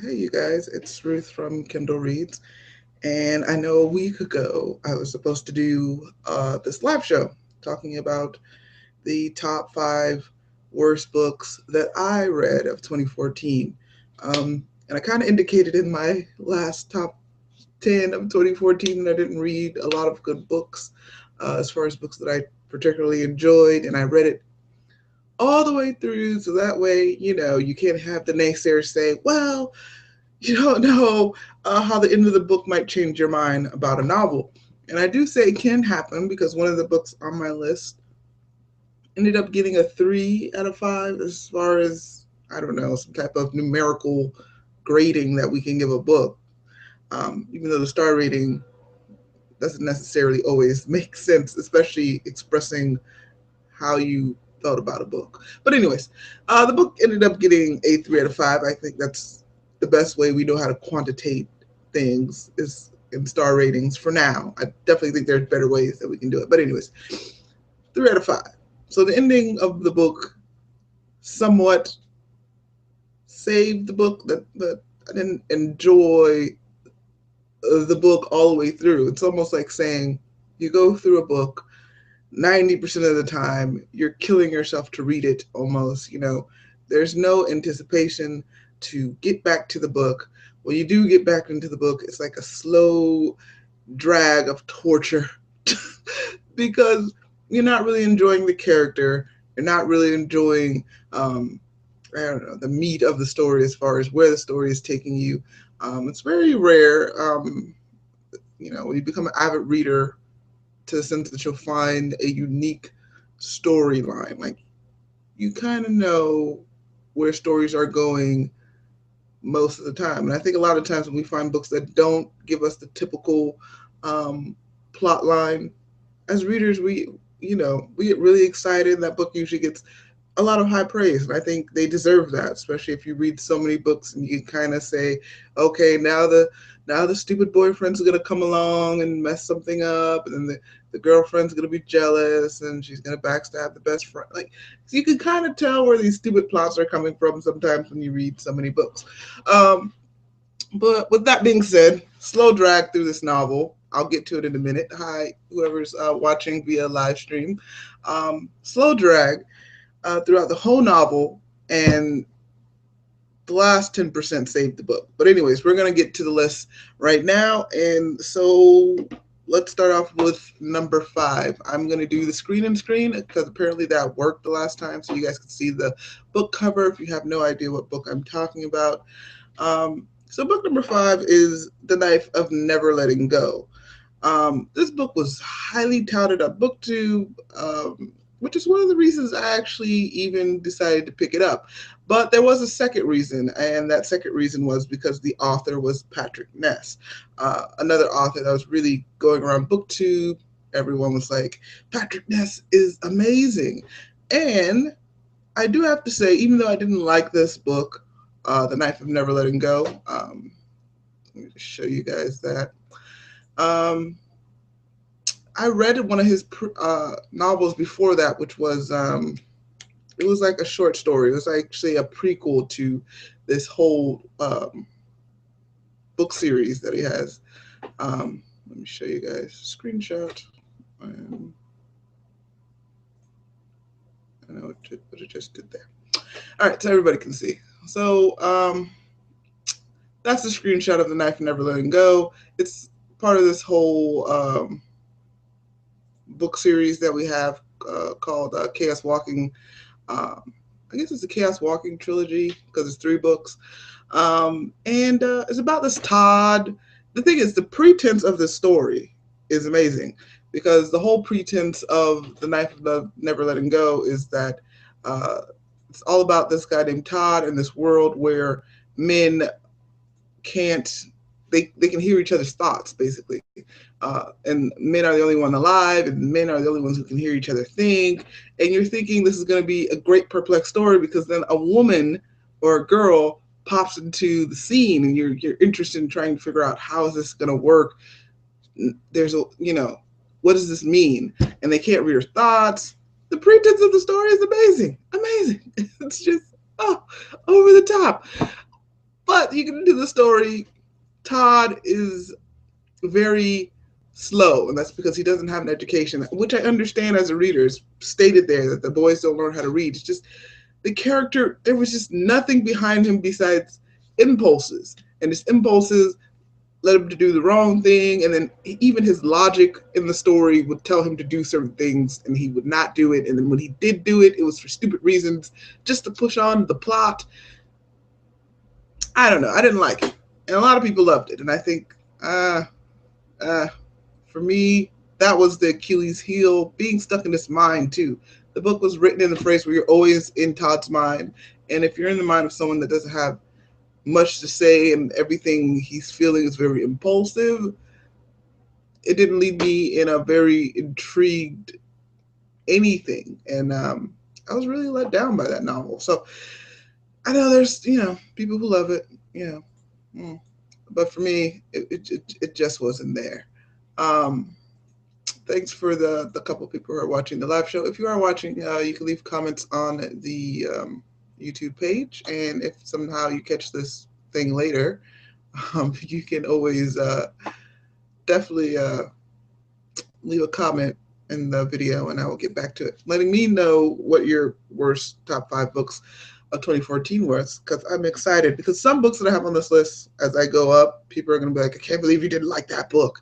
Hey, you guys, it's Ruth from Kindle Reads. And I know a week ago I was supposed to do this live show talking about the top five worst books that I read of 2014. And I kind of indicated in my last top 10 of 2014 that I didn't read a lot of good books as far as books that I particularly enjoyed. And I read it all the way through so that way, you can't have the naysayers say, well, you don't know how the end of the book might change your mind about a novel. And I do say it can happen because one of the books on my list ended up getting a 3 out of 5 as far as, I don't know, some type of numerical grading that we can give a book. Even though the star rating doesn't necessarily always make sense, especially expressing how you felt about a book. But anyways, the book ended up getting a 3 out of 5. I think that's the best way we know how to quantitate things is in star ratings for now. I definitely think there's better ways that we can do it. But anyways, 3 out of 5. So the ending of the book somewhat saved the book that I didn't enjoy the book all the way through. It's almost like saying you go through a book 90% of the time you're killing yourself to read it almost, there's no anticipation to get back to the book. When you do get back into the book, it's like a slow drag of torture because you're not really enjoying the character. You're not really enjoying I don't know, the meat of the story as far as where the story is taking you. It's very rare, when you become an avid reader, to the sense that you'll find a unique storyline. Like you kind of know where stories are going most of the time. And I think a lot of times when we find books that don't give us the typical plot line, as readers, we get really excited. That book usually gets a lot of high praise, and I think they deserve that, especially if you read so many books and you can kind of say, okay, now the stupid boyfriend's gonna come along and mess something up, and then the girlfriend's gonna be jealous and she's gonna backstab the best friend. Like, so you can kind of tell where these stupid plots are coming from sometimes when you read so many books. Um, but with that being said, slow drag through this novel. I'll get to it in a minute. Hi, whoever's watching via live stream. Slow drag throughout the whole novel, and the last 10% saved the book. But anyways, we're going to get to the list right now. And so let's start off with number 5. I'm going to do the screen because apparently that worked the last time, so you guys can see the book cover if you have no idea what book I'm talking about. So book number 5 is The Knife of Never Letting Go. This book was highly touted on BookTube, which is one of the reasons I actually even decided to pick it up. But there was a second reason, and that second reason was because the author was Patrick Ness, another author that was really going around BookTube. Everyone was like, Patrick Ness is amazing. And I do have to say, even though I didn't like this book, The Knife of Never Letting Go, let me just show you guys that. Um, I read one of his novels before that, which was it was like a short story. It was actually a prequel to this whole book series that he has. Let me show you guys a screenshot. Um, I know what it just did there. All right, so everybody can see. So that's the screenshot of The Knife Never Letting Go. It's part of this whole book series that we have called Chaos Walking. I guess it's a Chaos Walking trilogy because it's 3 books. And it's about this Todd. The thing is, the pretense of the story is amazing because the whole pretense of The Knife of Never Letting Go is that uh, it's all about this guy named Todd in this world where men can't they can hear each other's thoughts basically, and men are the only one alive and men are the only ones who can hear each other think, and you're thinking this is going to be a great perplexed story because then a woman or a girl pops into the scene and you're interested in trying to figure out how is this going to work. There's a what does this mean, and they can't read her thoughts. The pretense of the story is amazing. It's just over the top. But you get into the story, Todd is very slow, and that's because he doesn't have an education, which I understand as a reader. It's stated there that the boys don't learn how to read. It's just the character, there was just nothing behind him besides impulses. And his impulses led him to do the wrong thing. And then even his logic in the story would tell him to do certain things and he would not do it. And then when he did do it, it was for stupid reasons, just to push on the plot. I don't know. I didn't like it. And a lot of people loved it. And I think, uh, for me, that was the Achilles heel, being stuck in his mind too. The book was written in the phrase where you're always in Todd's mind. And if you're in the mind of someone that doesn't have much to say and everything he's feeling is very impulsive, it didn't leave me in a very intrigued anything. And I was really let down by that novel. So I know there's, people who love it, but for me, it just wasn't there. Um, Thanks for the couple people who are watching the live show. If you are watching, you can leave comments on the YouTube page. And if somehow you catch this thing later, you can always definitely leave a comment in the video and I will get back to it, letting me know what your worst top 5 books of 2014 was, because I'm excited, because some books that I have on this list, as I go up, people are going to be like, I can't believe you didn't like that book.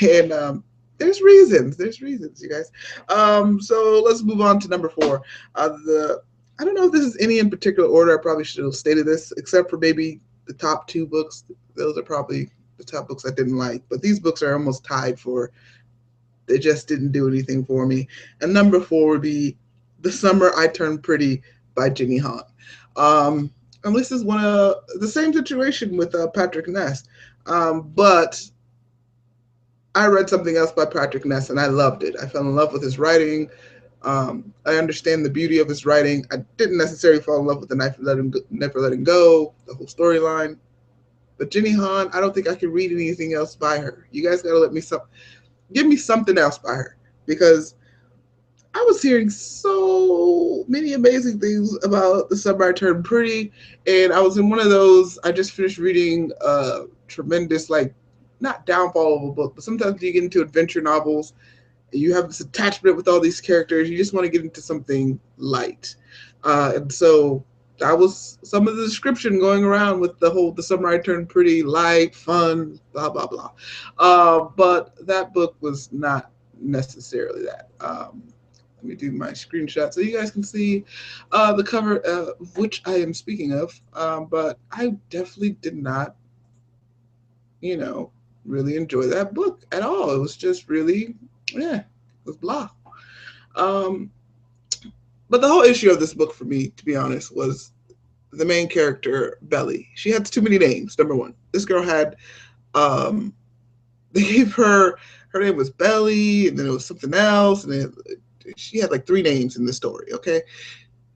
And there's reasons, you guys. So let's move on to number 4. I don't know if this is any in particular order. I probably should have stated this, except for maybe the top 2 books. Those are probably the top books I didn't like, but these books are almost tied for, they just didn't do anything for me. And number 4 would be The Summer I Turned Pretty by Jenny Han. And this is one of the same situation with Patrick Ness. But I read something else by Patrick Ness and I loved it. I fell in love with his writing. I understand the beauty of his writing. I didn't necessarily fall in love with The Knife Never Letting Go, the whole storyline. But Jenny Han, I don't think I can read anything else by her. You guys got to give me something else by her, because I was hearing so many amazing things about The Summer I Turned Pretty, and I was in one of those, I just finished reading a tremendous, not downfall of a book, but sometimes you get into adventure novels, and you have this attachment with all these characters, you just want to get into something light. And so that was some of the description going around with The Summer I Turned Pretty, light, fun, blah, blah, blah. But that book was not necessarily that. Let me do my screenshot so you guys can see the cover, which I am speaking of. But I definitely did not, really enjoy that book at all. It was just really, it was blah. But the whole issue of this book for me, to be honest, was the main character, Belly. She had too many names, number 1. This girl had, they gave her name was Belly, and then it was something else, and then she had 3 names in the story, okay?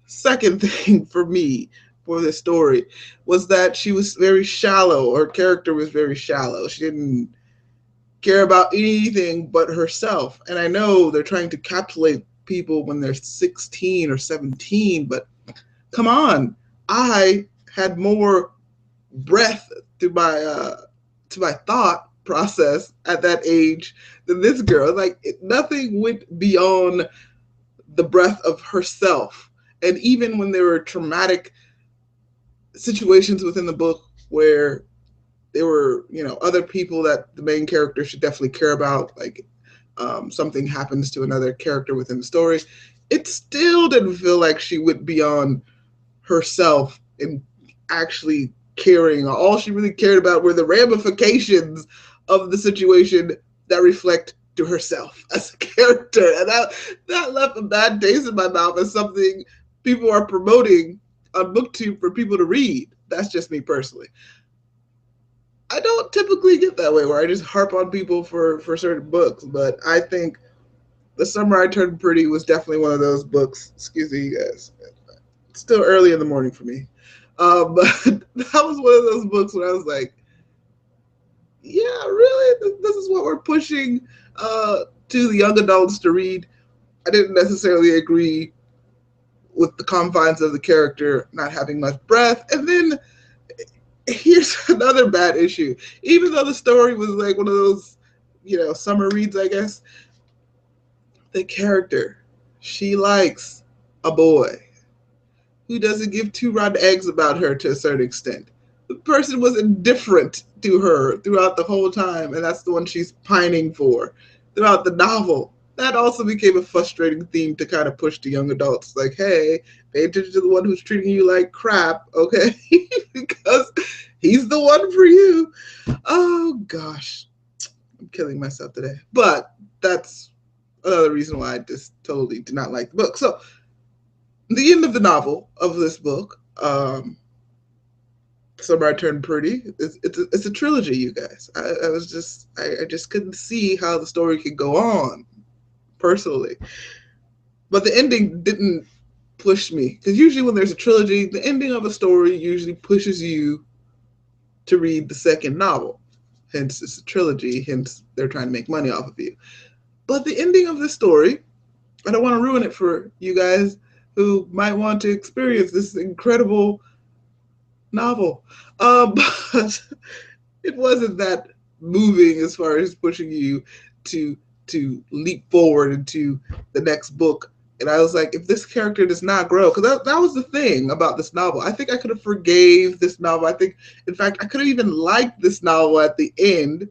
Second thing for me for this story was that she was very shallow. Her character was very shallow. She didn't care about anything but herself. And I know they're trying to capsulate people when they're 16 or 17, but come on. I had more breath to my thought process at that age than this girl. Nothing went beyond the breath of herself. And even when there were traumatic situations within the book where there were, other people that the main character should definitely care about, something happens to another character within the story, it still didn't feel like she went beyond herself in actually caring. All she really cared about were the ramifications of the situation that reflect to herself as a character. And that left a bad taste in my mouth as something people are promoting on BookTube for people to read. That's just me personally. I don't typically get that way where I just harp on people for certain books, but I think The Summer I Turned Pretty was definitely one of those books. Excuse me, you guys. It's still early in the morning for me. But that was one of those books where I was like, yeah, really? This is what we're pushing to the young adults to read. I didn't necessarily agree with the confines of the character not having much breath. And then Here's another bad issue. Even though the story was like one of those, summer reads, I guess, the character, she likes a boy who doesn't give two rotten eggs about her to a certain extent. The person was indifferent to her throughout the whole time, and that's the one she's pining for throughout the novel. That also became a frustrating theme to kind of push to young adults. Like, hey, pay attention to the one who's treating you like crap, okay? Because he's the one for you. Oh, gosh. I'm killing myself today. But that's another reason why I just totally did not like the book. So, the end of the novel of this book, Summer I Turned Pretty. It's a trilogy, you guys. I just couldn't see how the story could go on personally, but the ending didn't push me because usually when there's a trilogy, the ending of a story usually pushes you to read the second novel. Hence, it's a trilogy. Hence, they're trying to make money off of you. But the ending of this story, I don't want to ruin it for you guys who might want to experience this incredible novel. But it wasn't that moving as far as pushing you to leap forward into the next book. And I was like, if this character does not grow, because that was the thing about this novel. I think I could have forgave this novel. I think, in fact, I could have even liked this novel at the end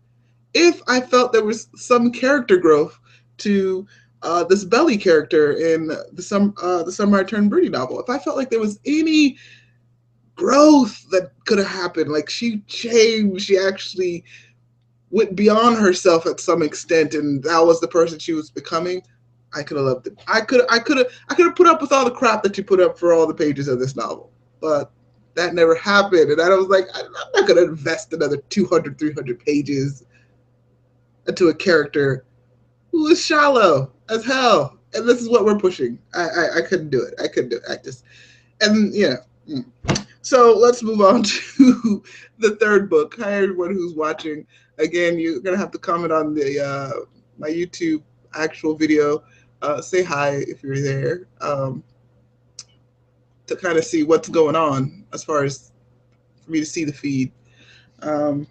if I felt there was some character growth to this Belly character in the Summer I Turned Pretty novel. If I felt like there was any growth that could have happened. Like she changed. She actually went beyond herself at some extent, and that was the person she was becoming. I could have loved it. I could have put up with all the crap that you put up for all the pages of this novel, but that never happened. And I was like, I'm not going to invest another 200, 300 pages into a character who is shallow as hell. And this is what we're pushing. I couldn't do it. I couldn't do it. I just, and yeah. So let's move on to the third book. Hi, everyone who's watching. Again, you're gonna have to comment on the my YouTube actual video. Say hi if you're there to kind of see what's going on as far as for me to see the feed. Um,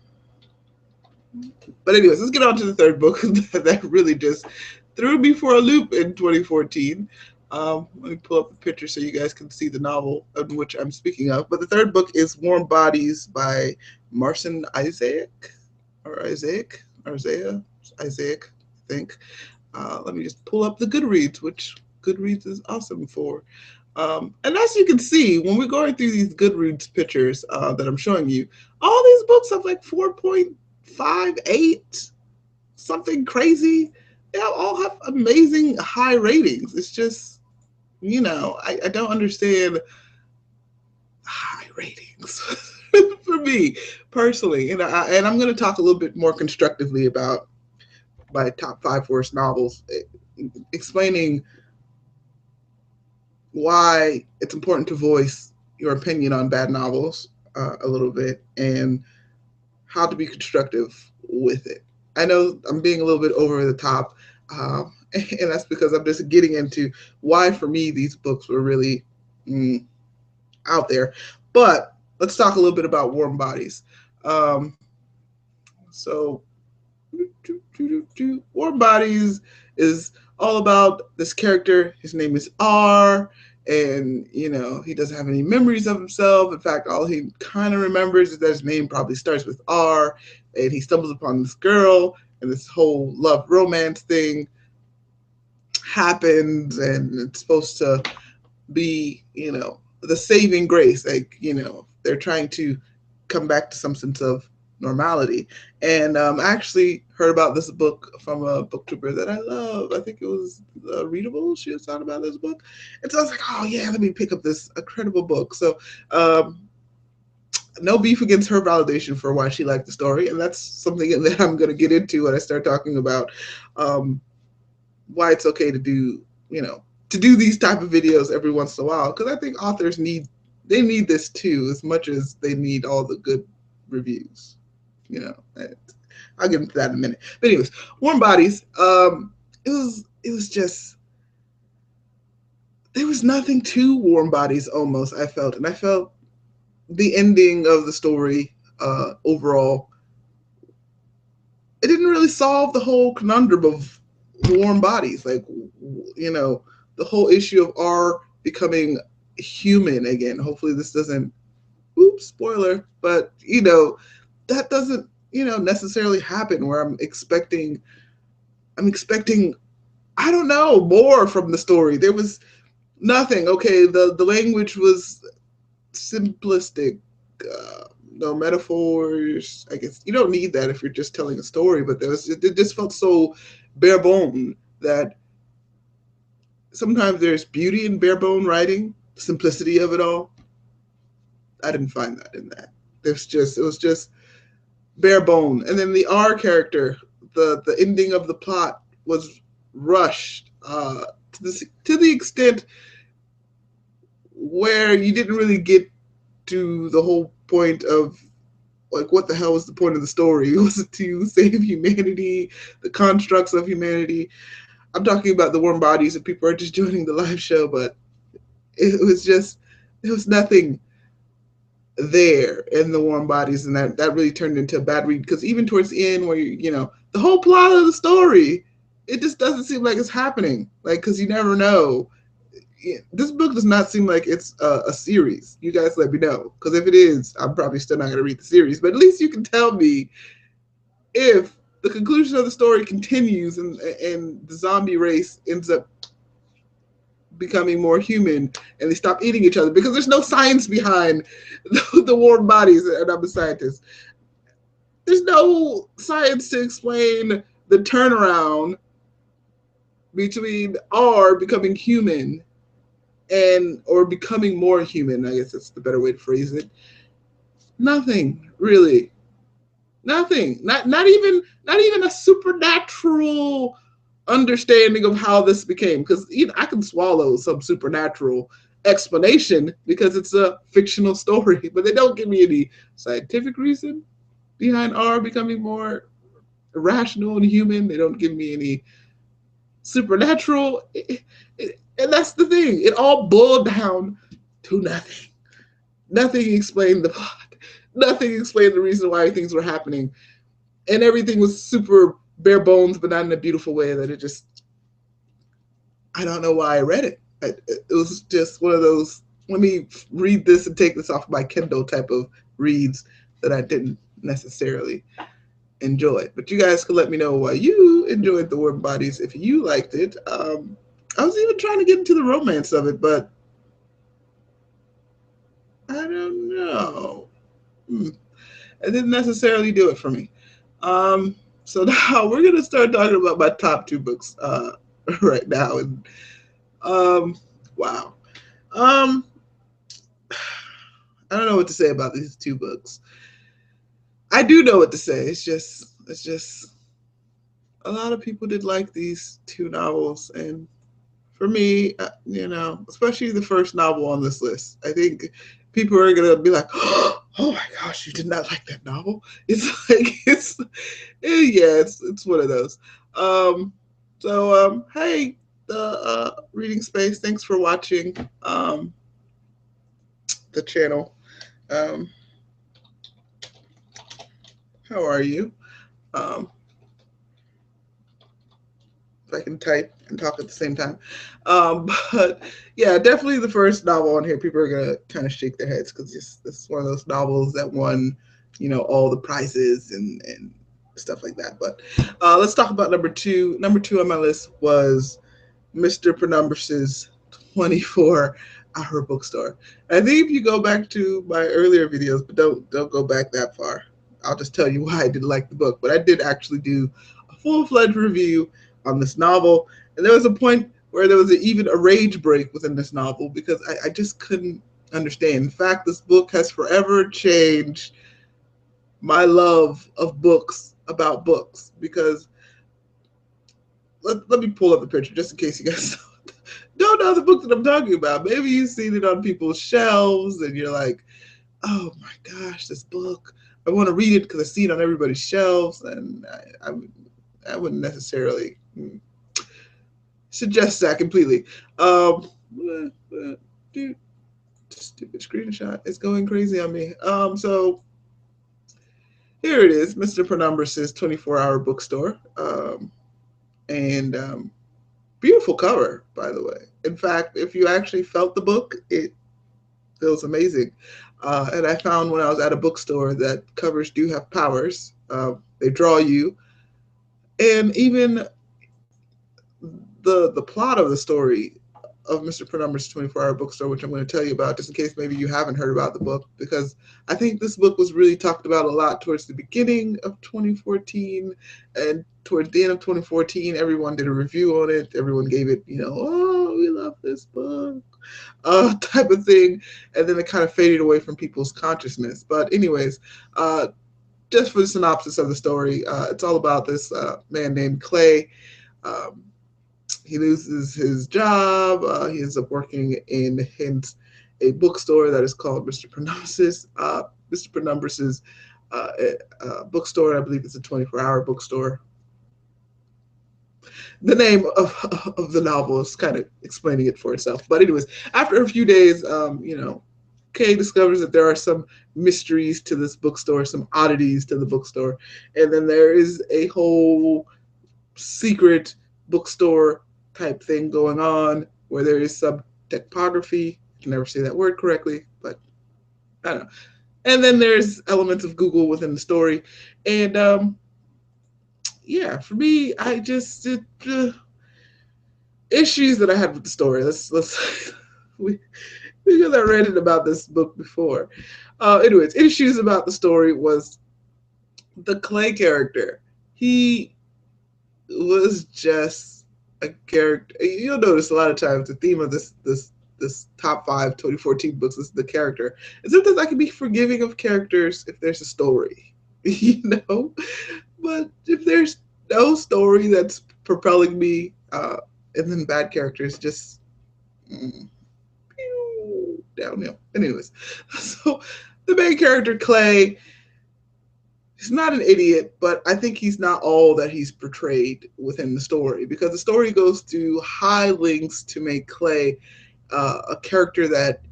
but anyways, let's get on to the third book that really just threw me for a loop in 2014. Let me pull up the picture so you guys can see the novel of which I'm speaking of. But the third book is Warm Bodies by Marcin Isaac, or Isaac, or Isaiah, Isaac, I think. Let me just pull up the Goodreads, which Goodreads is awesome for. And as you can see, when we're going through these Goodreads pictures that I'm showing you, all these books have like 4.58, something crazy. They all have amazing high ratings. It's just, I don't understand high ratings for me personally. And I'm going to talk a little bit more constructively about my top 5 worst novels, explaining why it's important to voice your opinion on bad novels a little bit and how to be constructive with it. I know I'm being a little bit over the top, and that's because I'm just getting into why, for me, these books were really out there. But let's talk a little bit about Warm Bodies. So, Warm Bodies is all about this character. His name is R, and he doesn't have any memories of himself. In fact, all he kind of remembers is that his name probably starts with R, and he stumbles upon this girl, and this whole love romance thing happens, and it's supposed to be, the saving grace. Like, they're trying to come back to some sense of normality. And I actually heard about this book from a booktuber that I love. I think it was Readable. She was talking about this book. And so I was like, oh, yeah, let me pick up this incredible book. So, no beef against her validation for why she liked the story. And that's something that I'm going to get into when I start talking about why it's okay to do, to do these type of videos every once in a while. Because I think authors need this too, as much as they need all the good reviews. I'll get into that in a minute. But anyways, Warm Bodies. It was just, there was nothing to Warm Bodies almost. I felt, and I felt the ending of the story overall, it didn't really solve the whole conundrum of warm bodies. Like, the whole issue of R becoming human again. Hopefully, this doesn't, oops, spoiler, but, that doesn't, necessarily happen where I'm expecting, I don't know, more from the story. There was nothing. Okay, the language was simplistic. No metaphors. I guess you don't need that if you're just telling a story. But it just felt so bare bone that sometimes there's beauty in bare bone writing, simplicity of it all. I didn't find that in that. It was just bare bone. And then the R character, the ending of the plot was rushed to the extent where you didn't really get to the whole point of, like, what the hell was the point of the story? Was it to save humanity, the constructs of humanity? I'm talking about the warm bodies if people are just joining the live show, but there was nothing there in the warm bodies, and that really turned into a bad read, because even towards the end where the whole plot of the story, it just doesn't seem like it's happening, like, because you never know. This book does not seem like it's a series. You guys let me know, because if it is, I'm probably still not going to read the series, but at least you can tell me if the conclusion of the story continues and the zombie race ends up becoming more human and they stop eating each other, because there's no science behind the warm bodies, and I'm a scientist. There's no science to explain the turnaround between R becoming human and or becoming more human. I guess that's the better way to phrase it. Nothing really. Nothing. Not even a supernatural understanding of how this became. Because I can swallow some supernatural explanation because it's a fictional story, but they don't give me any scientific reason behind R becoming more rational and human. They don't give me any supernatural. And that's the thing. It all boiled down to nothing. Nothing explained the plot. Nothing explained the reason why things were happening. And everything was super bare bones, but not in a beautiful way that it just, I don't know why I read it. It was just one of those, let me read this and take this off my Kindle type of reads that I didn't necessarily enjoy. But you guys can let me know why you enjoyed The Warm Bodies if you liked it. I was even trying to get into the romance of it, but I don't know. It didn't necessarily do it for me. Um, so now we're gonna start talking about my top two books right now, and wow, um, I don't know what to say about these two books. I do know what to say. It's just a lot of people did like these two novels, and for me, especially the first novel on this list, I think people are gonna be like, "Oh my gosh, you did not like that novel." It's like it's one of those. Um, hey, the reading space. Thanks for watching the channel. Um, how are you? Um, if I can type and talk at the same time. But yeah, definitely the first novel on here, people are gonna kind of shake their heads because it's one of those novels that won, all the prizes and stuff like that. But let's talk about number two. Number two on my list was Mr. Penumbris's 24-hour bookstore. I think if you go back to my earlier videos, but don't go back that far. I'll just tell you why I didn't like the book. But I did actually do a full-fledged review on this novel, and there was a point where there was even a rage break within this novel because I just couldn't understand. In fact, this book has forever changed my love of books about books, because let me pull up the picture just in case you guys don't know the book that I'm talking about. Maybe you've seen it on people's shelves and you're like, oh my gosh, this book. I want to read it because I see it on everybody's shelves, and I wouldn't necessarily suggest that completely. stupid screenshot is going crazy on me. So here it is, Mr. Penumbrous's 24-hour bookstore. And beautiful cover, by the way. In fact, if you actually felt the book, it feels amazing. And I found when I was at a bookstore that covers do have powers. They draw you, and even the plot of the story of Mr. Penumbra's 24-hour bookstore, which I'm going to tell you about, just in case maybe you haven't heard about the book, because I think this book was really talked about a lot towards the beginning of 2014, and towards the end of 2014, everyone did a review on it. Everyone gave it, oh, we love this book, type of thing, and then it kind of faded away from people's consciousness. But anyways, just for the synopsis of the story, it's all about this man named Clay. He loses his job. He ends up working in a bookstore that is called Mr. Penumbra's. Mr. Penumbra's bookstore. I believe it's a 24-hour bookstore. The name of the novel is kind of explaining it for itself. But anyways, after a few days, Kay discovers that there are some mysteries to this bookstore, some oddities to the bookstore, and then there is a whole secret bookstore type thing going on where there is some typography. I can never say that word correctly, but I don't know. And then there's elements of Google within the story, and yeah, for me, I just issues that I had with the story. Let's because I read it about this book before. Anyways, issues about the story was the Clay character. He was just a character. You'll notice a lot of times the theme of this top 5 2014 books is the character. And sometimes I can be forgiving of characters if there's a story, But if there's no story that's propelling me, and then bad characters just downhill. Anyways, so the main character Clay, he's not an idiot, but I think he's not all that he's portrayed within the story, because the story goes to high lengths to make Clay a character that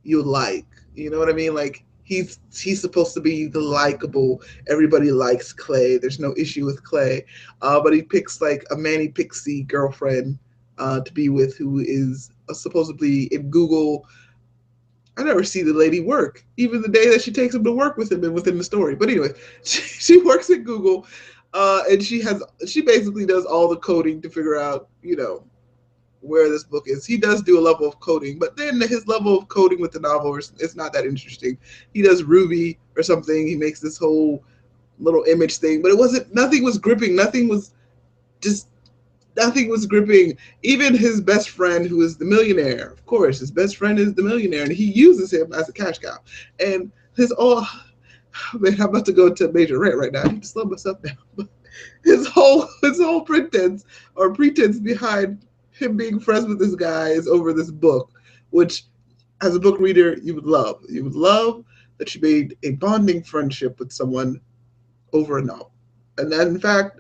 you like. You know what I mean? Like he's supposed to be the likable. Everybody likes Clay. There's no issue with Clay, but he picks like a Manny Pixie girlfriend to be with, who is supposedly in Google. I never see the lady work, even the day that she takes him to work with him and within the story. But anyway, she works at Google, and she basically does all the coding to figure out, where this book is. He does do a level of coding, but then his level of coding with the novel is not that interesting. He does Ruby or something. He makes this whole little image thing, but nothing was gripping. Nothing was gripping. Even his best friend, who is the millionaire, of course, his best friend is the millionaire, and he uses him as a cash cow. And man, I'm about to go into a major rant right now. I need to slow myself down. But his whole pretense behind him being friends with this guy is over this book, which, as a book reader, you would love. You would love that you made a bonding friendship with someone over a novel. And that, in fact,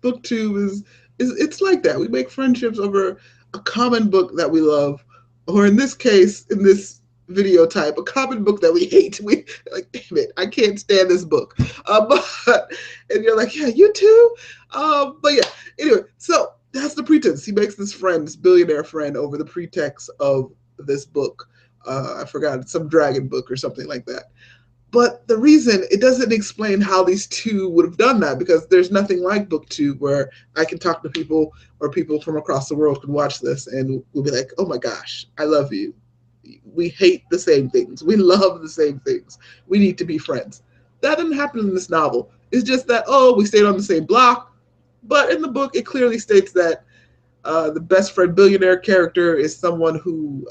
booktube is it's like that. We make friendships over a common book that we love, or in this case, in this video type, a common book that we hate. We like, damn it, I can't stand this book. And you're like, yeah, you too. But yeah, anyway, so that's the pretense. He makes this billionaire friend, over the pretext of this book. I forgot, it's some dragon book or something like that. But the reason, it doesn't explain how these two would have done that, because there's nothing like BookTube where I can talk to people, or people from across the world can watch this and we'll be like, oh my gosh, I love you. We hate the same things. We love the same things. We need to be friends. That didn't happen in this novel. It's just that, we stayed on the same block. But in the book, it clearly states that the best friend billionaire character is someone who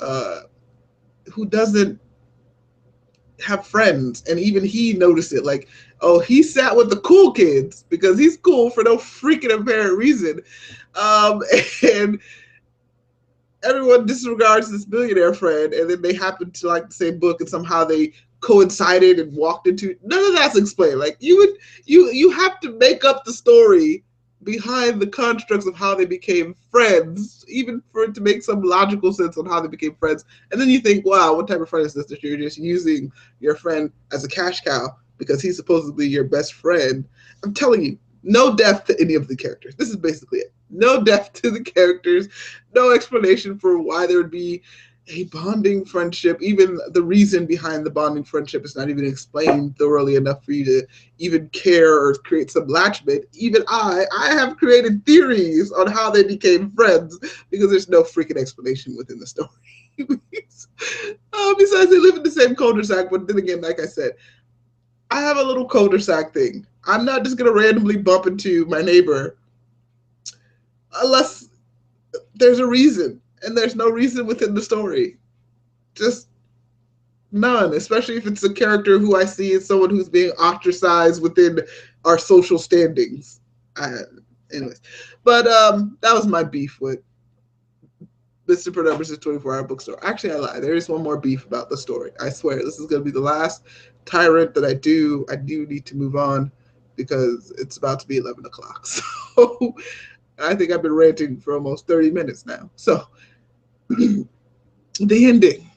doesn't have friends, and even he noticed it. Like, he sat with the cool kids because he's cool for no freaking apparent reason, and everyone disregards this billionaire friend, and then they happen to like the same book, and somehow they coincided and walked into. None of that's explained. Like, you have to make up the story behind the constructs of how they became friends, even for it to make some logical sense on how they became friends. And then you think, wow, what type of friend is this that you're just using your friend as a cash cow because he's supposedly your best friend? I'm telling you, no depth to any of the characters. This is basically it. No depth to the characters, no explanation for why there would be a bonding friendship. Even the reason behind the bonding friendship is not even explained thoroughly enough for you to even care or create some attachment. Even I have created theories on how they became friends because there's no freaking explanation within the story. Besides, they live in the same cul-de-sac, but then again, like I said, I have a little cul-de-sac thing. I'm not just gonna randomly bump into my neighbor unless there's a reason, and there's no reason within the story. Just none, especially if it's a character who I see as someone who's being ostracized within our social standings. I, anyways, but that was my beef with Mr. Penumbra's 24-hour bookstore. Actually, I lied. There is one more beef about the story. I swear, this is going to be the last tyrant that I do. I do need to move on because it's about to be 11 o'clock. So I think I've been ranting for almost 30 minutes now. So the ending.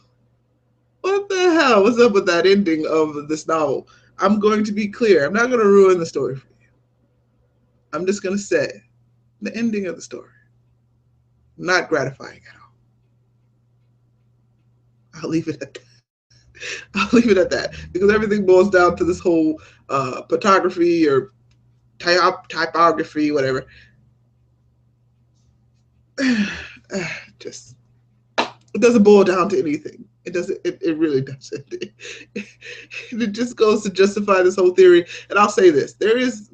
What the hell? What's up with that ending of this novel? I'm going to be clear. I'm not going to ruin the story for you. I'm just going to say the ending of the story, not gratifying at all. I'll leave it at that. I'll leave it at that because everything boils down to this whole photography or typography, whatever. Just it doesn't boil down to anything. It doesn't. It really doesn't. It just goes to justify this whole theory. And I'll say this: there is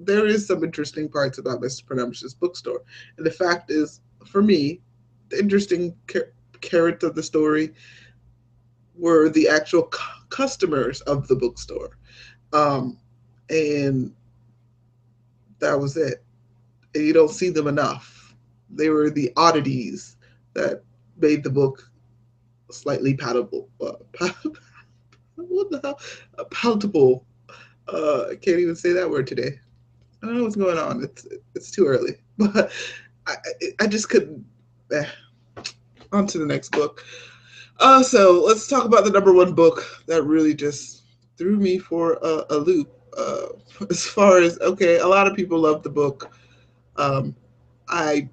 some interesting parts about Mr. Prenumptious bookstore, and the fact is, for me, the interesting character of the story were the actual customers of the bookstore, and that was it. And you don't see them enough. They were the oddities that made the book slightly palatable. What the hell? Palatable. I can't even say that word today. I don't know what's going on. It's too early, but I just couldn't. Eh. On to the next book. So let's talk about the number one book that really just threw me for a loop. As far as okay, a lot of people love the book. I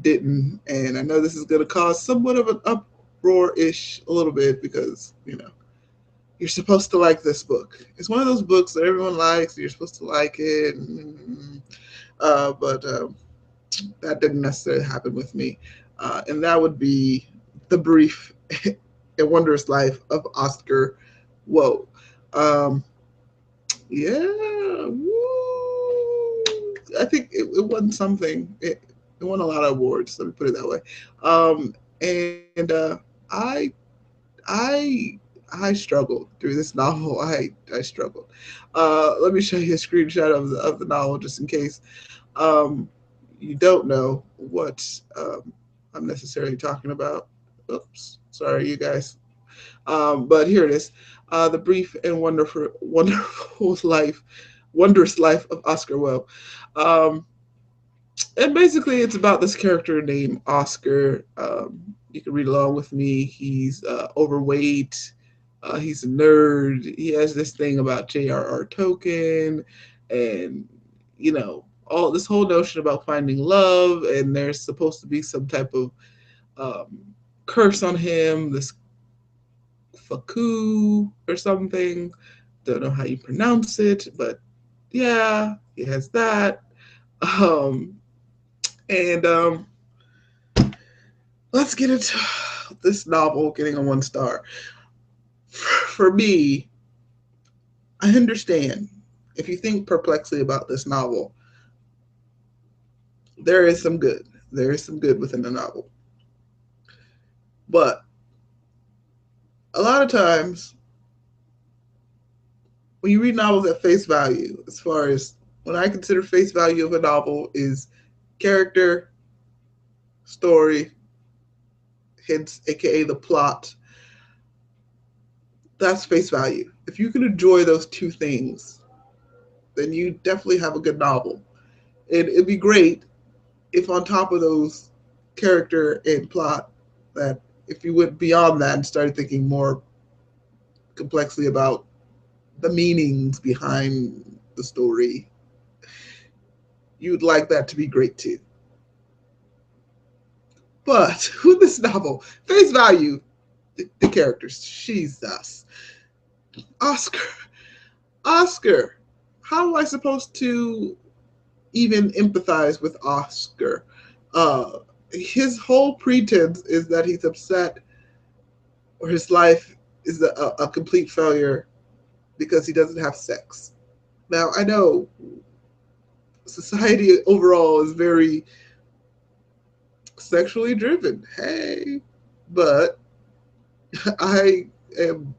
didn't, and I know this is going to cause somewhat of an uproar-ish a little bit because you're supposed to like this book. It's one of those books that everyone likes. You're supposed to like it, but that didn't necessarily happen with me, and that would be the brief and wondrous life of Oscar. Whoa, yeah, woo. I think it won something. It won a lot of awards. Let me put it that way. And I I struggled through this novel. I struggled. Let me show you a screenshot of the novel just in case you don't know what I'm necessarily talking about. Oops, sorry, you guys. But here it is: the brief and wonderful life, wondrous life of Oscar Wilde. Um, and basically, it's about this character named Oscar. You can read along with me. He's overweight. He's a nerd. He has this thing about J.R.R. Tolkien, and all this whole notion about finding love. And there's supposed to be some type of curse on him. This Faku or something. Don't know how you pronounce it, but yeah, he has that. Um, and let's get into this novel getting a 1 star. For me, I understand if you think perplexly about this novel, there is some good. There is some good within the novel. But a lot of times, when you read novels at face value, as far as when I consider face value of a novel is character, story, hence aka the plot, that's face value. If you can enjoy those two things, then you definitely have a good novel. And it'd be great if on top of those character and plot, that if you went beyond that and started thinking more complexly about the meanings behind the story, you'd like that to be great too. But with this novel, face value, the characters, Jesus. Oscar, Oscar, how am I supposed to even empathize with Oscar? Uh, his whole pretense is that he's upset or his life is a complete failure because he doesn't have sex. Now, I know society overall is very sexually driven. Hey, but I am,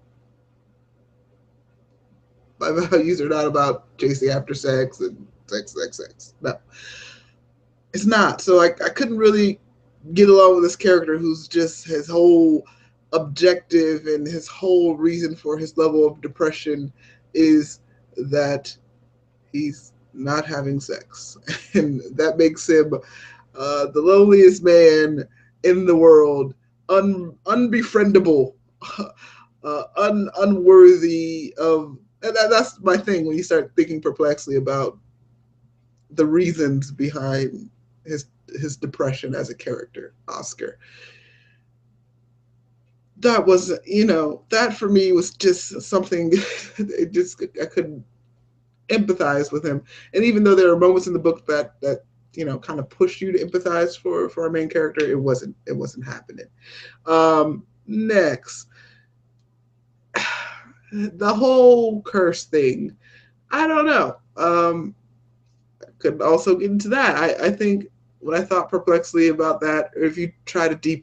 my values are not about chasing after sex and sex, sex, sex. No, it's not. So I couldn't really get along with this character who's just his whole objective and his whole reason for his level of depression is that he's not having sex. And that makes him the loneliest man in the world, unbefriendable, unworthy of. And that's my thing when you start thinking perplexly about the reasons behind his depression as a character, Oscar. That was, that for me was just something. It just I couldn't empathize with him. And even though there are moments in the book that kind of push you to empathize for our main character, it wasn't happening. Next, the whole curse thing. I don't know. Could also get into that. I think when I thought perplexly about that, or if you try to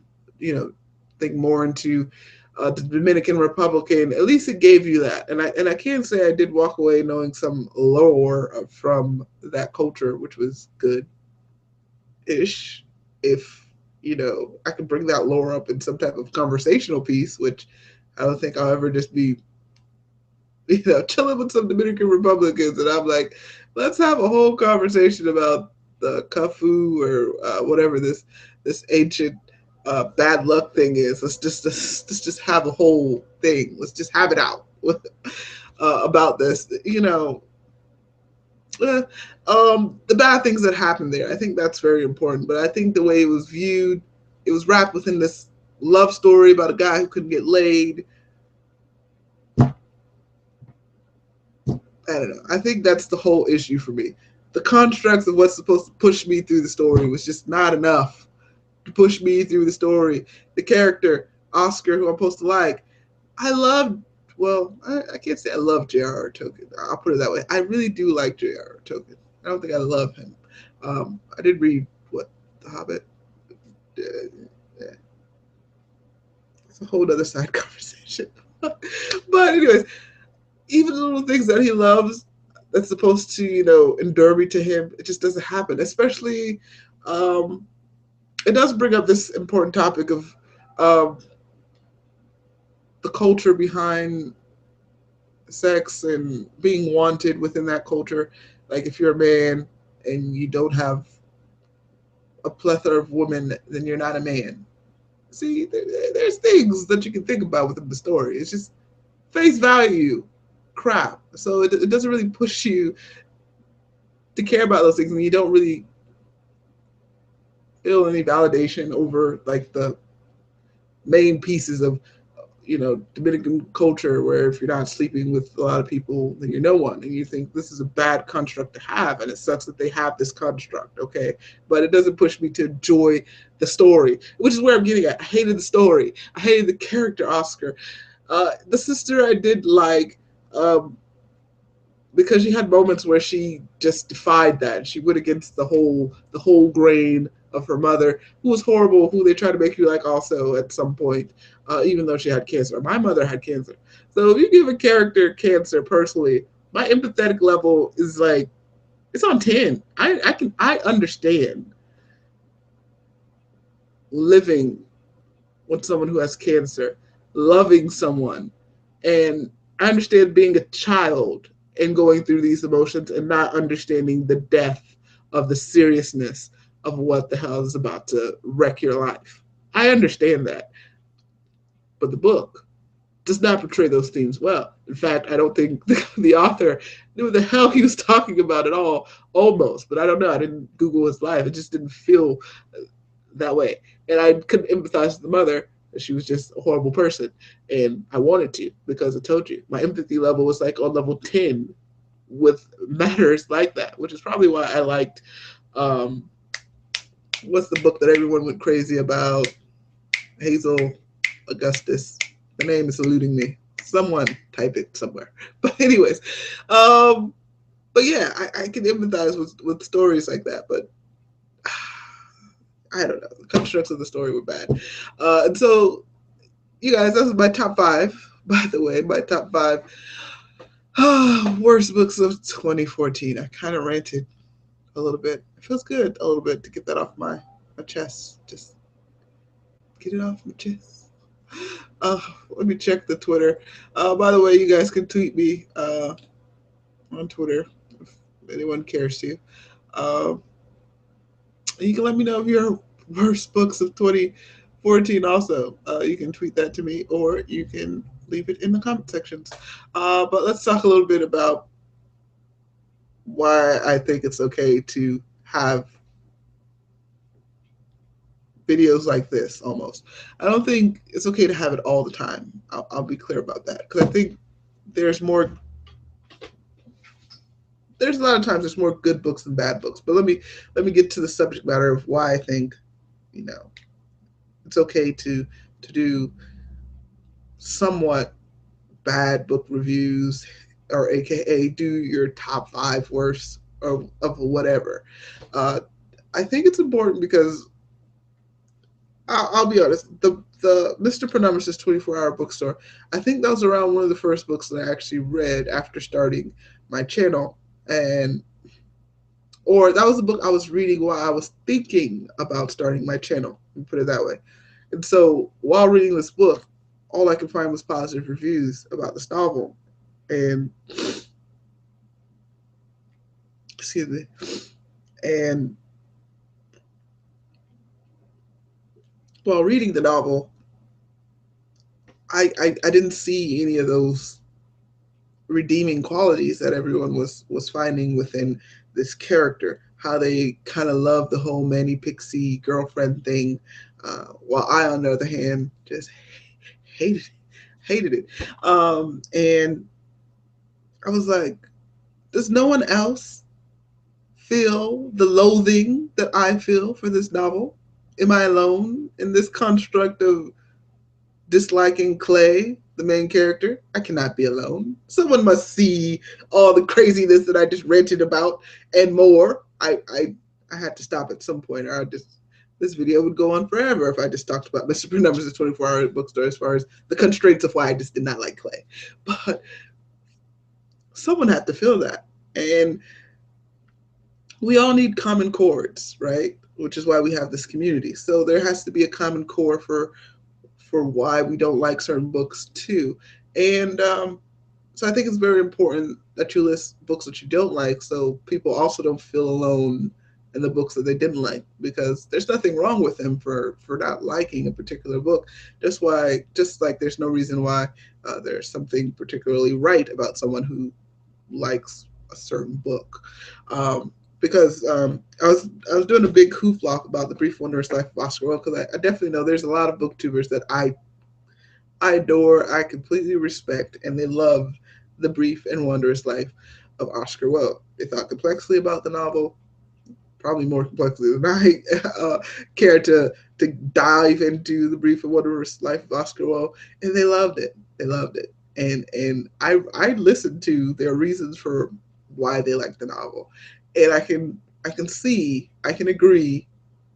think more into the Dominican Republican, at least it gave you that. And I can say I did walk away knowing some lore from that culture, which was good ish. If I could bring that lore up in some type of conversational piece, which I don't think I'll ever just be chilling with some Dominican Republicans, and I'm like, let's have a whole conversation about the Khufu or whatever this ancient bad luck thing is. Let's just have a whole thing. Let's just have it out about this. The bad things that happened there. I think that's very important. But I think the way it was viewed, it was wrapped within this love story about a guy who couldn't get laid. I don't know. I think that's the whole issue for me. The constructs of what's supposed to push me through the story was just not enough to push me through the story. The character, Oscar, who I'm supposed to like, I love, well, I can't say I love J.R.R. Tolkien. I'll put it that way. I really do like J.R.R. Tolkien. I don't think I love him. I did read, The Hobbit? Yeah. It's a whole other side conversation. But anyways, even the little things that he loves that's supposed to, endure me to him, it just doesn't happen. Especially, it does bring up this important topic of the culture behind sex and being wanted within that culture. Like if you're a man and you don't have a plethora of women, then you're not a man. See, there's things that you can think about within the story. It's just face value crap. So it doesn't really push you to care about those things, and you don't really feel any validation over like the main pieces of Dominican culture, where if you're not sleeping with a lot of people, then you're no one, and you think this is a bad construct to have, and it sucks that they have this construct. Okay, but it doesn't push me to enjoy the story, which is where I'm getting at. I hated the story. I hated the character Oscar. The sister I did like. Because she had moments where she just defied that. She went against the whole grain of her mother, who was horrible, who they try to make you like also at some point, even though she had cancer. My mother had cancer. So if you give a character cancer, personally, my empathetic level is like, it's on 10. I understand living with someone who has cancer, loving someone, and I understand being a child and going through these emotions and not understanding the death of the seriousness of what the hell is about to wreck your life. I understand that, but the book does not portray those themes well. In fact, I don't think the author knew what the hell he was talking about at all, almost. But I don't know. I didn't Google his life. It just didn't feel that way. And I couldn't empathize with the mother. She was just a horrible person. And I wanted to, because I told you, my empathy level was like on level 10 with matters like that, which is probably why I liked, um, what's the book that everyone went crazy about? Hazel Augustus. The name is eluding me. Someone type it somewhere. But anyways, um, but yeah, I can empathize with stories like that. But I don't know. The constructs of the story were bad. And so, you guys, that was my top five. By the way, my top five worst books of 2014. I kind of ranted a little bit. It feels good a little bit to get that off my chest. Just get it off my chest. Let me check the Twitter. By the way, you guys can tweet me on Twitter if anyone cares to. Um, you can let me know if your worst books of 2014 also. You can tweet that to me or you can leave it in the comment sections. But let's talk a little bit about why I think it's okay to have videos like this almost. I don't think it's okay to have it all the time. I'll be clear about that because I think there's more. There's a lot of times there's more good books than bad books. But let me get to the subject matter of why I think you know it's okay to do somewhat bad book reviews or AKA do your top five worst of whatever. Uh, I think it's important because I'll be honest. The Mr. Pronomesis 24-hour bookstore. I think that was around one of the first books that I actually read after starting my channel, and or that was the book I was reading while I was thinking about starting my channel. Let me put it that way. And so while reading this book, all I could find was positive reviews about this novel, and excuse me, and while reading the novel, I didn't see any of those redeeming qualities that everyone was finding within this character. How they kind of love the whole Manny Pixie girlfriend thing, while I, on the other hand, just hated hated it. And I was like, does no one else feel the loathing that I feel for this novel? Am I alone in this construct of disliking Clay, the main character? I cannot be alone. Someone must see all the craziness that I just ranted about and more. I had to stop at some point, or I just this video would go on forever if I just talked about Mr. Numbers' 24-hour bookstore as far as the constraints of why I just did not like Clay. But someone had to feel that. And we all need common chords, right? Which is why we have this community. So there has to be a common core for why we don't like certain books too. And so I think it's very important that you list books that you don't like, so people also don't feel alone in the books that they didn't like, because there's nothing wrong with them for not liking a particular book. Just like there's no reason why there's something particularly right about someone who likes a certain book. Because I was doing a big hoopla about the Brief Wondrous Life of Oscar Wilde, because I definitely know there's a lot of booktubers that I adore, I completely respect, and they love the Brief and Wondrous Life of Oscar Wilde. They thought complexly about the novel, probably more complexly than I care to dive into the Brief and Wondrous Life of Oscar Wilde, and they loved it. They loved it, and I listened to their reasons for why they liked the novel, and I can agree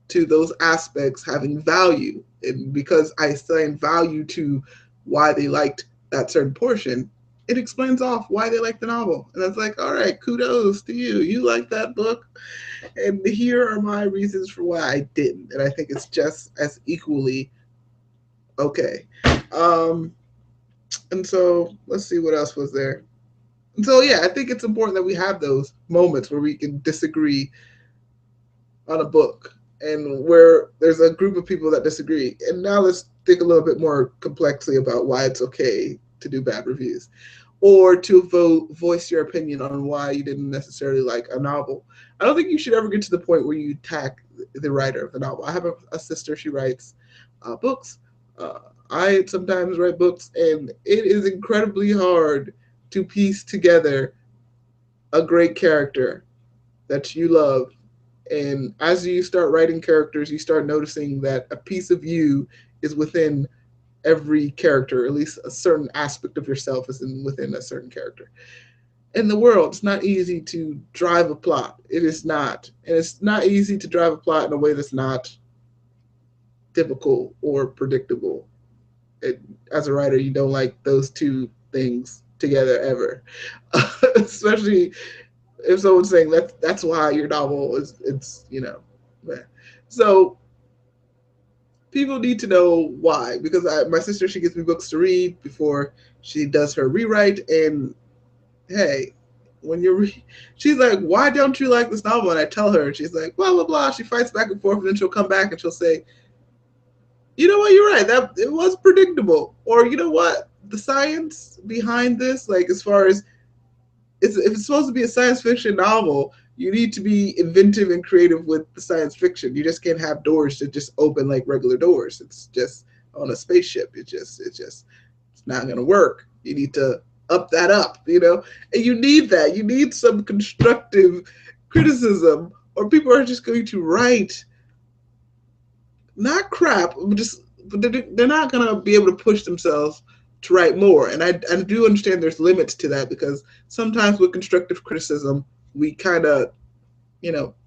to those aspects having value. And because I assign value to why they liked that certain portion, it explains off why they liked the novel. And it's like, all right, kudos to you. You like that book. And here are my reasons for why I didn't. And I think it's just as equally okay. And so let's see what else was there. And so, yeah, I think it's important that we have those moments where we can disagree on a book and where there's a group of people that disagree. And now let's think a little bit more complexly about why it's okay to do bad reviews or to voice your opinion on why you didn't necessarily like a novel. I don't think you should ever get to the point where you attack the writer of the novel. I have a sister, she writes books. Uh, I sometimes write books, and it is incredibly hard to piece together a great character that you love. And as you start writing characters, you start noticing that a piece of you is within every character, at least a certain aspect of yourself is within a certain character. In the world, it's not easy to drive a plot. It is not. And it's not easy to drive a plot in a way that's not typical or predictable. It, as a writer, you don't like those two things together ever. Especially if someone's saying that's why your novel is it's so people need to know why because my sister she gives me books to read before she does her rewrite and hey when she's like why don't you like this novel and I tell her and she's like blah blah blah she fights back and forth and then she'll come back and she'll say you know what you're right that it was predictable or you know what the science behind this like as far as if it's supposed to be a science fiction novel, you need to be inventive and creative with the science fiction. You just can't have doors that just open like regular doors. It's just on a spaceship. It's not gonna work. You need to up that up, and you need that. You need some constructive criticism, or people are just going to write not crap, but they're not gonna be able to push themselves to write more. And I do understand there's limits to that because sometimes with constructive criticism, we kind of,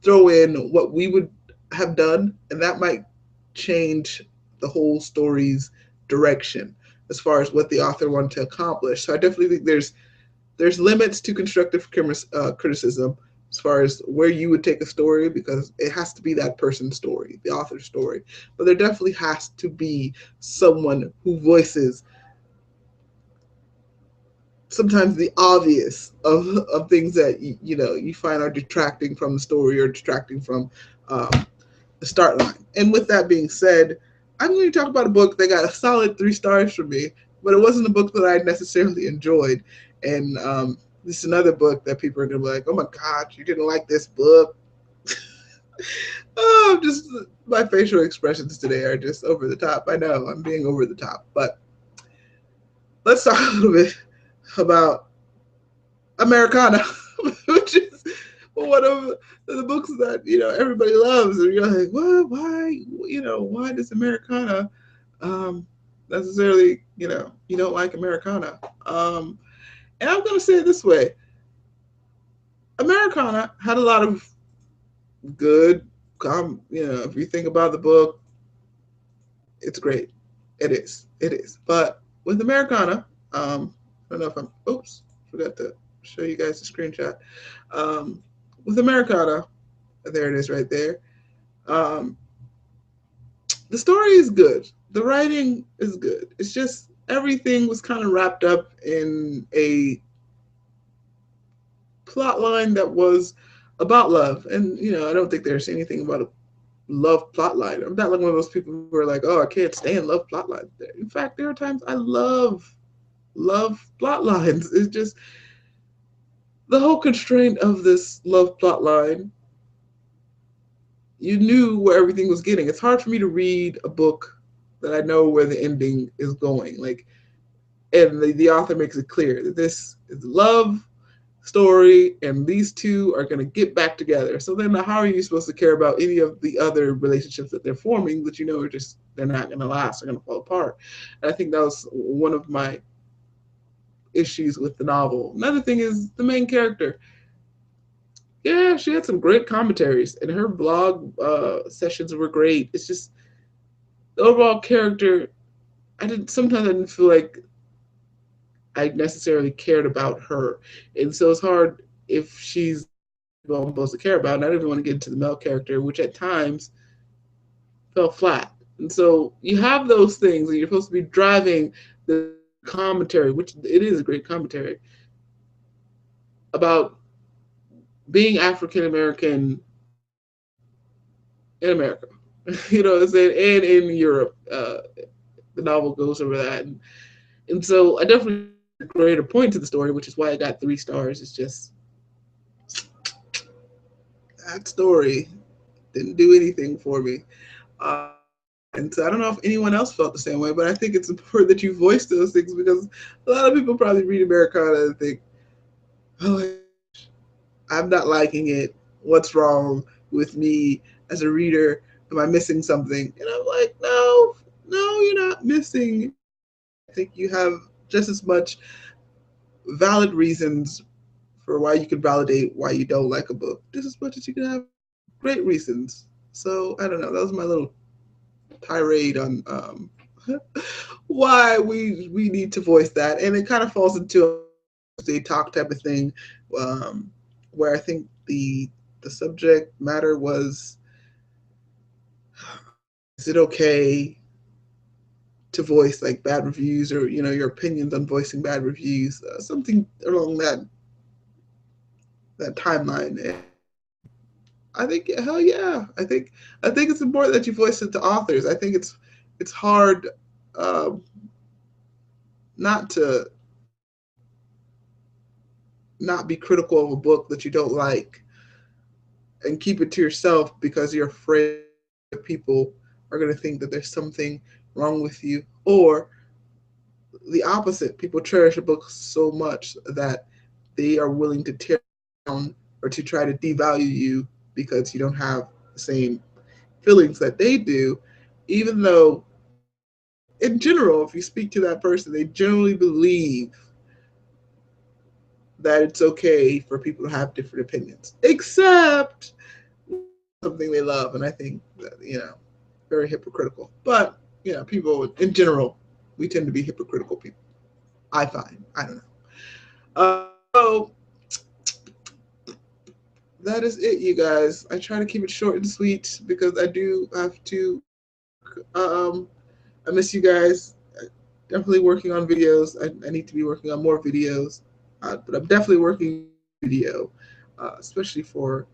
throw in what we would have done, and that might change the whole story's direction as far as what the author wanted to accomplish. So I definitely think there's limits to constructive criticism as far as where you would take a story because it has to be that person's story, the author's story. But there definitely has to be someone who voices sometimes the obvious of things that you find are detracting from the story or detracting from um, the start line. And with that being said, I'm going to talk about a book that got a solid 3 stars from me, but it wasn't a book that I necessarily enjoyed. And this is another book that people are going to be like, "Oh my God, you didn't like this book." Oh, just my facial expressions today are just over the top. I know I'm being over the top, but let's talk a little bit about Americana, which is one of the books that everybody loves, and you're like, what? Why? Why does Americana necessarily? You don't like Americana. And I'm gonna say it this way: Americana had a lot of good. If you think about the book, it's great. It is. It is. But with Americana, I don't know if I'm. Oops, forgot to show you guys the screenshot. Um, with Americana, there it is right there. Um, the story is good. The writing is good. It's just everything was kind of wrapped up in a plot line that was about love. And, I don't think there's anything about a love plot line. I'm not like one of those people who are like, oh, I can't stand love plot lines. In fact, there are times I love plot lines. It's just the whole constraint of this love plot line. You knew where everything was getting. It's hard for me to read a book that I know where the ending is going. Like, and the author makes it clear that this is love story, and these two are going to get back together. So then, how are you supposed to care about any of the other relationships that they're forming that are just they're not going to last, they're going to fall apart? And I think that was one of my issues with the novel. Another thing is the main character. Yeah, she had some great commentaries, and her blog sessions were great. It's just the overall character. Sometimes I didn't feel like I necessarily cared about her, and so it's hard if she's what I'm supposed to care about. And I don't even want to get into the male character, which at times fell flat. And so you have those things, and you're supposed to be driving the commentary, which it is a great commentary about being African American in America. You know what I'm saying? And in Europe, the novel goes over that, and so I definitely think there's a greater point to the story, which is why I got 3 stars. It's just that story didn't do anything for me. And so I don't know if anyone else felt the same way, but I think it's important that you voice those things because a lot of people probably read Americana and think, oh, I'm not liking it. What's wrong with me as a reader? Am I missing something? And I'm like, no, no, you're not missing. I think you have just as much valid reasons for why you can validate why you don't like a book, just as much as you can have great reasons. So I don't know. That was my little tirade on why we need to voice that, and it kind of falls into a talk type of thing, um, where I think the subject matter was, is it okay to voice like bad reviews, or your opinions on voicing bad reviews, something along that timeline. And I think hell yeah, I think it's important that you voice it to authors. I think it's hard, um, not to not be critical of a book that you don't like and keep it to yourself because you're afraid that people are going to think that there's something wrong with you, or the opposite. People cherish a book so much that they are willing to tear down or to try to devalue you because you don't have the same feelings that they do, even though in general, if you speak to that person, they generally believe that it's okay for people to have different opinions, except something they love. And I think that, very hypocritical. But, people in general, we tend to be hypocritical people. I find. I don't know. So that is it, you guys. I try to keep it short and sweet because I do have to. Um, I miss you guys. Definitely working on videos. I need to be working on more videos, but I'm definitely working on video, especially for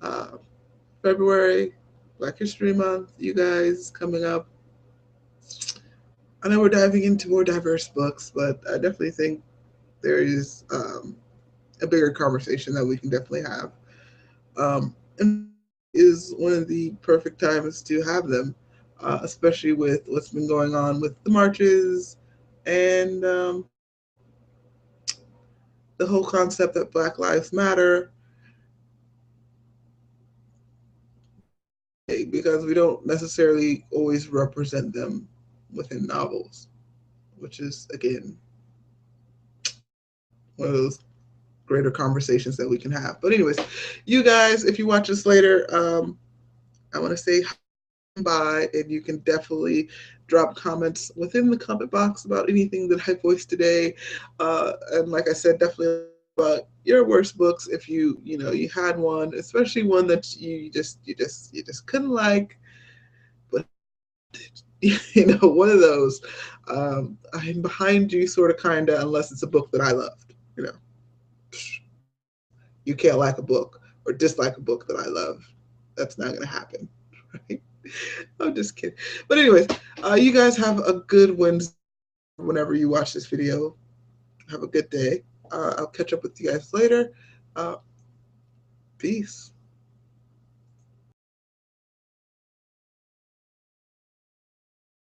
uh, February, Black History Month. You guys coming up. I know we're diving into more diverse books, but I definitely think there is a bigger conversation that we can definitely have. And is one of the perfect times to have them, especially with what's been going on with the marches and the whole concept that Black Lives Matter, because we don't necessarily always represent them within novels, which is, again, one of those greater conversations that we can have. But, anyways, you guys, if you watch this later, I want to say by, and you can definitely drop comments within the comment box about anything that I voiced today. And like I said, definitely about your worst books if you had one, especially one that you just couldn't like, but one of those. I'm behind you, sort of, kinda, unless it's a book that I loved. You can't like a book or dislike a book that I love. That's not gonna happen. Right? I'm just kidding. But anyways, you guys have a good Wednesday whenever you watch this video. Have a good day. I'll catch up with you guys later. Uh, Peace.